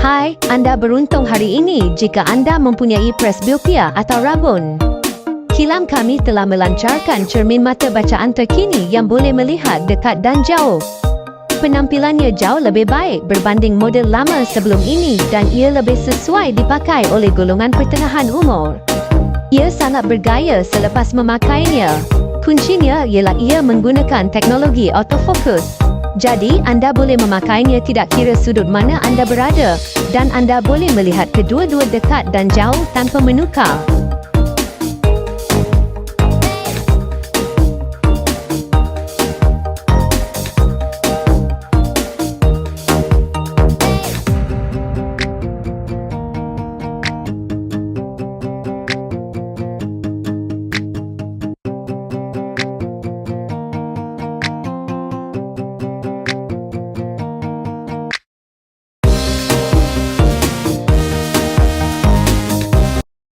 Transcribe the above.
Hai, anda beruntung hari ini jika anda mempunyai presbyopia atau rabun. Kilam kami telah melancarkan cermin mata bacaan terkini yang boleh melihat dekat dan jauh. Penampilannya jauh lebih baik berbanding model lama sebelum ini dan ia lebih sesuai dipakai oleh golongan pertengahan umur. Ia sangat bergaya selepas memakainya. Kuncinya ialah ia menggunakan teknologi autofocus. Jadi, anda boleh memakainya tidak kira sudut mana anda berada dan anda boleh melihat kedua-dua dekat dan jauh tanpa menukar.